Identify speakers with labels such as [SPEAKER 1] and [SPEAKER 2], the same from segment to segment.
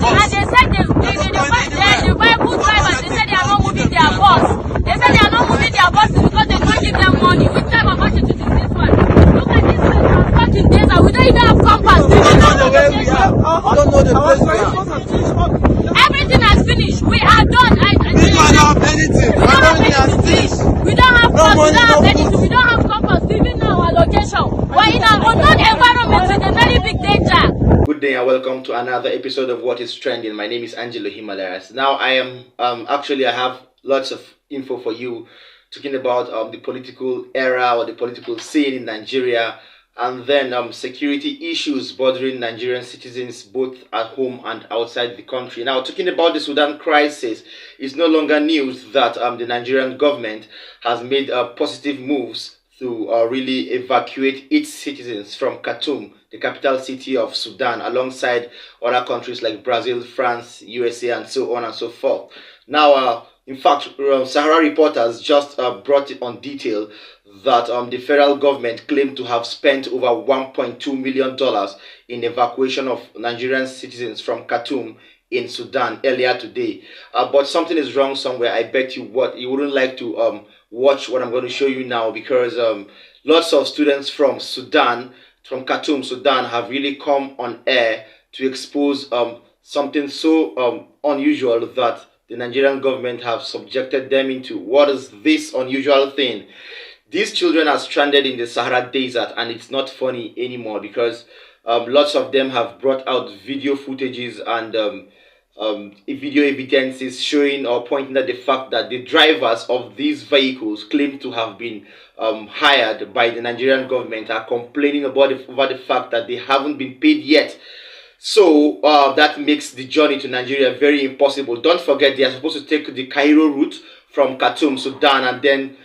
[SPEAKER 1] And they said the Bible drivers, they said they are not moving their bus. They said they are not moving their buses because they don't give them money. Which type of attitude is this one? Look at this place, we are stuck in days and we don't even have compass. We don't know where we are.
[SPEAKER 2] I don't know the place we are.
[SPEAKER 1] Everything has finished. We are done.
[SPEAKER 2] We don't have anything.
[SPEAKER 1] We don't have anything to eat. We don't have bus, we don't have anything. We don't have compass. We even know our location. We're in an unknown environment with a very big danger.
[SPEAKER 3] Good day and welcome to another episode of What is Trending. My name is Angelo Himalayas. Now I am I have lots of info for you talking about the political era or the political scene in Nigeria, and then security issues bothering Nigerian citizens both at home and outside the country. Now, talking about the Sudan crisis, it's no longer news that the Nigerian government has made positive moves to really evacuate its citizens from Khartoum, the capital city of Sudan, alongside other countries like Brazil, France, USA, and so on and so forth. Now, in fact, Sahara reporters just brought it on detail that the federal government claimed to have spent over $1.2 million in evacuation of Nigerian citizens from Khartoum in Sudan earlier today. But something is wrong somewhere. I bet you wouldn't like to watch what I'm going to show you now, because lots of students from Sudan, from Khartoum, Sudan, have really come on air to expose something so unusual that the Nigerian government have subjected them into. What is this unusual thing? These children are stranded in the Sahara Desert, and it's not funny anymore, because lots of them have brought out video footages and video evidences showing or pointing at the fact that the drivers of these vehicles claimed to have been hired by the Nigerian government are complaining about the fact that they haven't been paid yet. So that makes the journey to Nigeria very impossible. Don't forget, they are supposed to take the Cairo route from Khartoum, Sudan, and then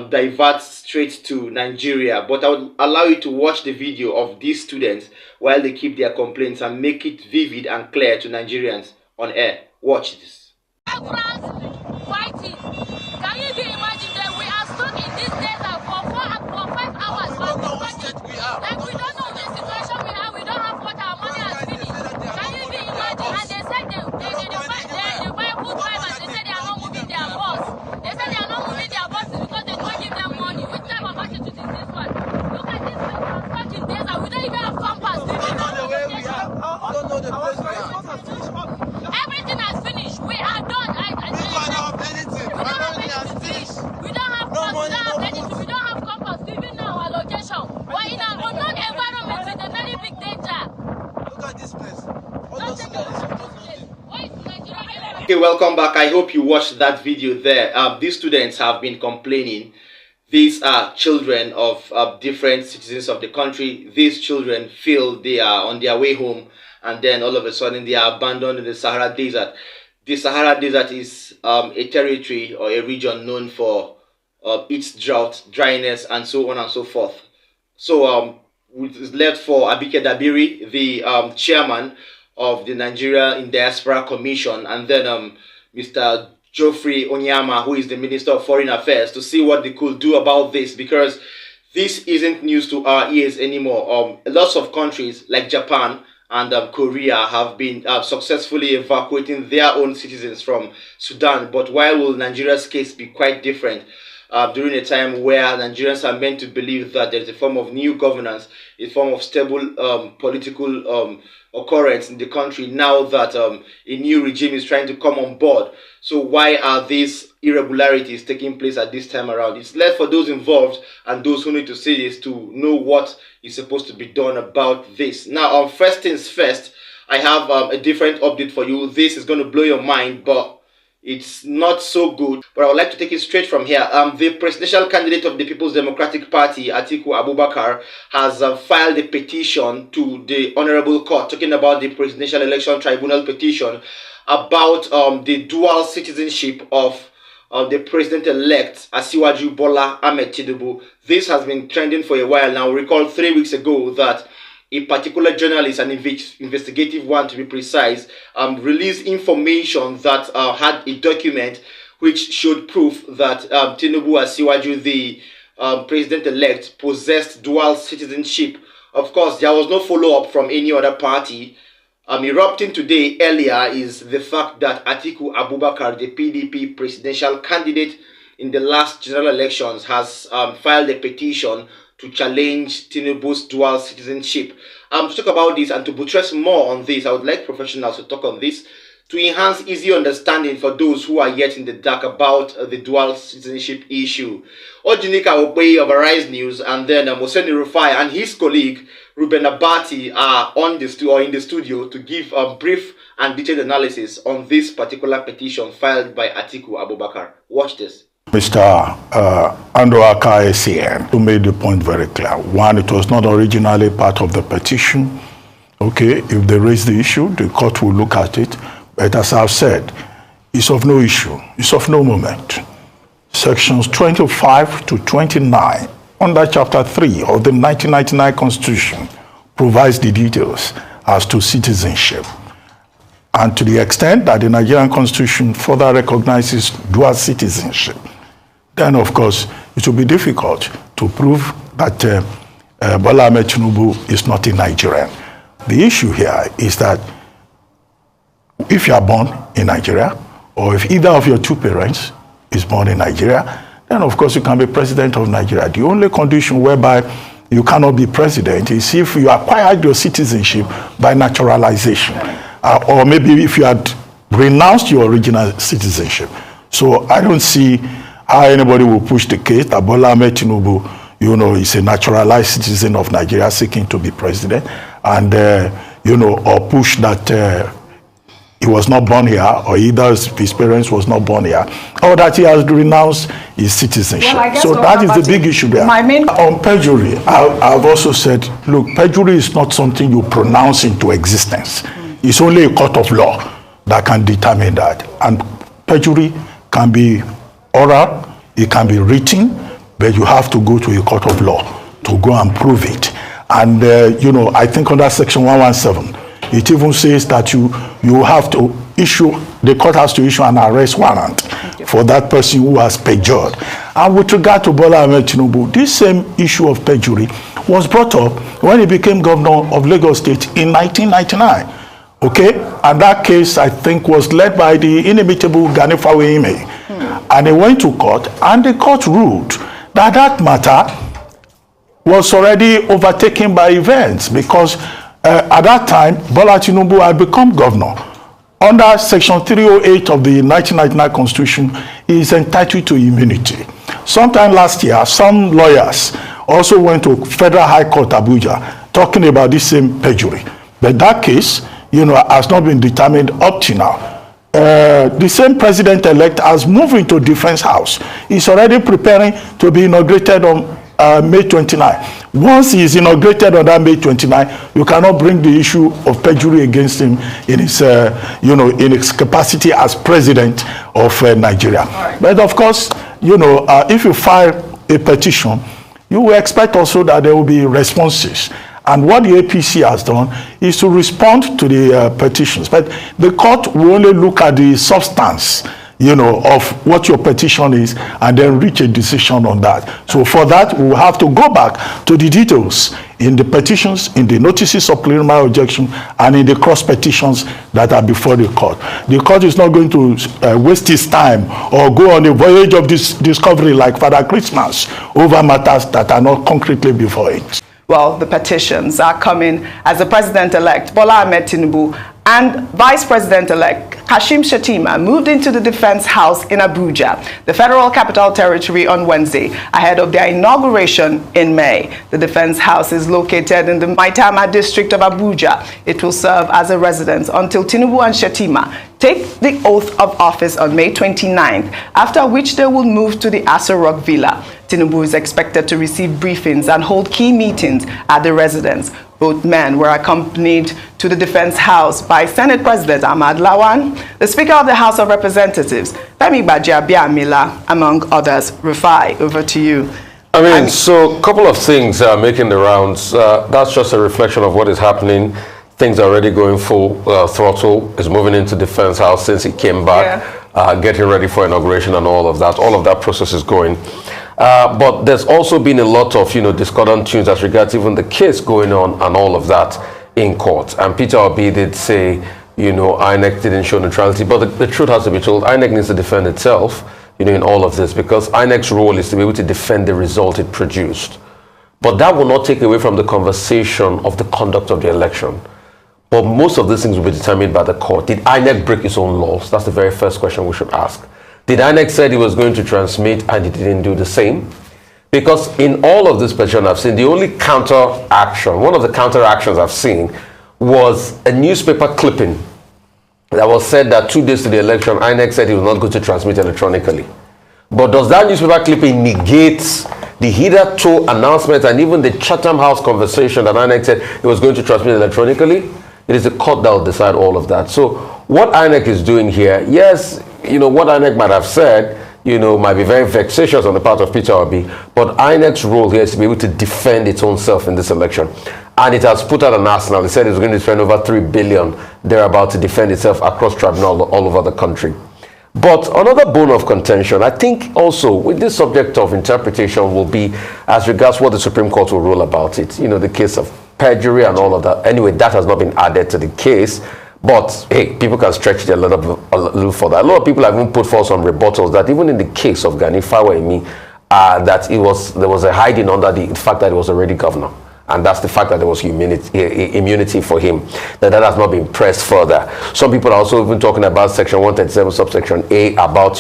[SPEAKER 3] divert straight to Nigeria. But I would allow you to watch the video of these students while they keep their complaints and make it vivid and clear to Nigerians on air. Watch this.
[SPEAKER 1] Fighting. Can you imagine that we are stuck in this desert for 5 hours?
[SPEAKER 2] We don't know what state we are.
[SPEAKER 1] Like, we don't know the situation we have. We don't have what our money has finished. Can you imagine? And they said the Bible drivers, they said they are not moving their bus. They said they are not moving their buses because they don't give them money. Which type of attitude is this one? Look at this place, we are stuck in desert. We don't even have compass. We don't know where we are.
[SPEAKER 2] I don't know the place we are.
[SPEAKER 1] Everything has finished. We are done.
[SPEAKER 2] We don't have anything.
[SPEAKER 1] We don't have anything to eat. We don't have bus, we don't have anything. We don't have compass. We even know our location. We're in an unknown environment with a very big danger.
[SPEAKER 2] Look at this place.
[SPEAKER 1] Don't take a look at this place. Why is Nigeria?
[SPEAKER 3] Okay, welcome back. I hope you watched that video there. These students have been complaining. These are children of different citizens of the country. These children feel they are on their way home, and then all of a sudden they are abandoned in the Sahara Desert. The Sahara Desert is a territory or a region known for its drought, dryness, and so on and so forth. So it is left for Abike Dabiri, the chairman of the Nigeria in Diaspora Commission, and then Mr. Geoffrey Onyama, who is the Minister of Foreign Affairs, to see what they could do about this, because this isn't news to our ears anymore. Lots of countries like Japan and Korea have been successfully evacuating their own citizens from Sudan. But why will Nigeria's case be quite different during a time where Nigerians are meant to believe that there is a form of new governance, a form of stable political occurrence in the country, now that a new regime is trying to come on board? So why are these irregularities taking place at this time around? It's left for those involved and those who need to see this to know what is supposed to be done about this. Now, first things first, I have a different update for you. This is going to blow your mind, but it's not so good. But I would like to take it straight from here. The presidential candidate of the People's Democratic Party, Atiku Abubakar, has filed a petition to the Honorable Court, talking about the Presidential Election Tribunal petition, about the dual citizenship of the president-elect Asiwaju Bola Ahmed Tinibu. This has been trending for a while now. Recall 3 weeks ago that a particular journalist, an investigative one to be precise, released information that had a document which showed proof that Tinubu Asiwaju, the president-elect, possessed dual citizenship. Of course, there was no follow-up from any other party erupting today earlier is the fact that Atiku Abubakar, the PDP presidential candidate in the last general elections, has filed a petition to challenge Tinibu's dual citizenship. To talk about this and to buttress more on this, I would like professionals to talk on this to enhance easy understanding for those who are yet in the dark about the dual citizenship issue. Ojinika Obey of Arise News and then Moseni Rufai and his colleague Ruben Abati are in the studio to give a brief and detailed analysis on this particular petition filed by Atiku Abubakar. Watch this.
[SPEAKER 4] Mr. Andoaka ACN, who made the point very clear. One, it was not originally part of the petition. Okay, if they raise the issue, the court will look at it. But as I've said, it's of no issue, it's of no moment. Sections 25 to 29 under Chapter 3 of the 1999 Constitution provides the details as to citizenship. And to the extent that the Nigerian Constitution further recognizes dual citizenship, then of course it will be difficult to prove that Bola Ahmed Tinubu is not a Nigerian. The issue here is that if you are born in Nigeria, or if either of your two parents is born in Nigeria, then of course you can be president of Nigeria. The only condition whereby you cannot be president is if you acquired your citizenship by naturalization, or maybe if you had renounced your original citizenship. So I don't see how anybody will push the case that Bola Ahmed Tinubu, is a naturalized citizen of Nigeria seeking to be president, and or push that he was not born here, or either his parents was not born here, or that he has renounced his citizenship. Well, so that is the big issue there. On perjury, I've also said, look, perjury is not something you pronounce into existence. It's only a court of law that can determine that. And perjury can be oral, it can be written, but you have to go to a court of law to go and prove it. And, I think under Section 117, it even says that you have to the court has to issue an arrest warrant for that person who has perjured. And with regard to Bola Ahmed Tinubu, this same issue of perjury was brought up when he became governor of Lagos State in 1999. Okay? And that case, I think, was led by the inimitable Ganifawe Ime. And they went to court, and the court ruled that that matter was already overtaken by events, because at that time, Bola Tinubu had become governor. Under Section 308 of the 1999 Constitution, he is entitled to immunity. Sometime last year, some lawyers also went to Federal High Court, Abuja, talking about this same perjury. But that case, has not been determined up to now. The same president-elect has moved into Defense House. He's already preparing to be inaugurated on May 29. Once he is inaugurated on that May 29, you cannot bring the issue of perjury against him in his, in his capacity as president of Nigeria. Right. But of course, if you file a petition, you will expect also that there will be responses. And what the APC has done is to respond to the petitions. But the court will only look at the substance, of what your petition is, and then reach a decision on that. So for that, we will have to go back to the details in the petitions, in the notices of preliminary objection, and in the cross petitions that are before the court. The court is not going to waste its time or go on a voyage of discovery like Father Christmas over matters that are not concretely before it.
[SPEAKER 5] Well, the petitions are coming as the president-elect Bola Ahmed Tinubu and Vice President-elect Kashim Shettima moved into the Defense House in Abuja, the Federal Capital Territory, on Wednesday, ahead of their inauguration in May. The Defense House is located in the Maitama district of Abuja. It will serve as a residence until Tinubu and Shettima take the oath of office on May 29th, after which they will move to the Aso Rock Villa. Tinubu is expected to receive briefings and hold key meetings at the residence. Both men were accompanied to the Defense House by Senate President Ahmad Lawan, the Speaker of the House of Representatives, Femi Gbajabiamila, among others. Rufai, over to you.
[SPEAKER 6] So a couple of things are making the rounds. That's just a reflection of what is happening. Things are already going full throttle. It's moving into Defense House since he came back, getting ready for inauguration and all of that. All of that process is going. But there's also been a lot of, discordant tunes as regards even the case going on and all of that. in court. And Peter Obi did say, INEC didn't show neutrality, but the truth has to be told. INEC needs to defend itself, in all of this, because INEC's role is to be able to defend the result it produced. But that will not take away from the conversation of the conduct of the election. But most of these things will be determined by the court. Did INEC break its own laws? That's the very first question we should ask. Did INEC say it was going to transmit and it didn't do the same? Because in all of this petition I've seen, the only counteraction, one of the counteractions I've seen was a newspaper clipping that was said that 2 days to the election, INEC said it was not going to transmit electronically. But does that newspaper clipping negate the hitherto announcement and even the Chatham House conversation that INEC said it was going to transmit electronically? It is the court that will decide all of that. So what INEC is doing here, yes, what INEC might have said, might be very vexatious on the part of Peter Obi, but INEC's role here is to be able to defend its own self in this election. And it has put out an arsenal. It said it's going to spend over 3 billion thereabout to defend itself across tribunals all over the country. But another bone of contention, I think also with this subject of interpretation will be as regards what the Supreme Court will rule about it. The case of perjury and all of that. Anyway, that has not been added to the case. But hey, people can stretch it a little further. A lot of people have even put forth some rebuttals that even in the case of Gani Fawehinmi, that there was a hiding under the fact that he was already governor. And that's the fact that there was immunity for him. That has not been pressed further. Some people are also even talking about Section 137, subsection A, about,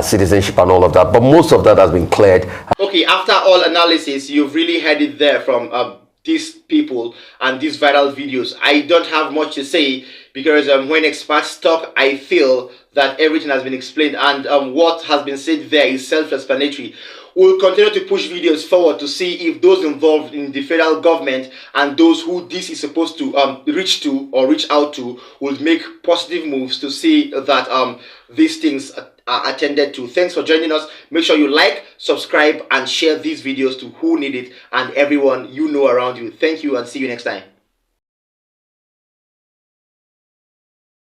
[SPEAKER 6] citizenship and all of that. But most of that has been cleared.
[SPEAKER 3] Okay, after all analysis, you've really heard it there from these people and these viral videos. I don't have much to say because when experts talk, I feel that everything has been explained, and what has been said there is self-explanatory. We'll continue to push videos forward to see if those involved in the federal government and those who this is supposed to reach to or reach out to will make positive moves to see that these things are attended to. Thanks for joining us. Make sure you like, subscribe, and share these videos to who need it and everyone you know around you. Thank you and see you next time.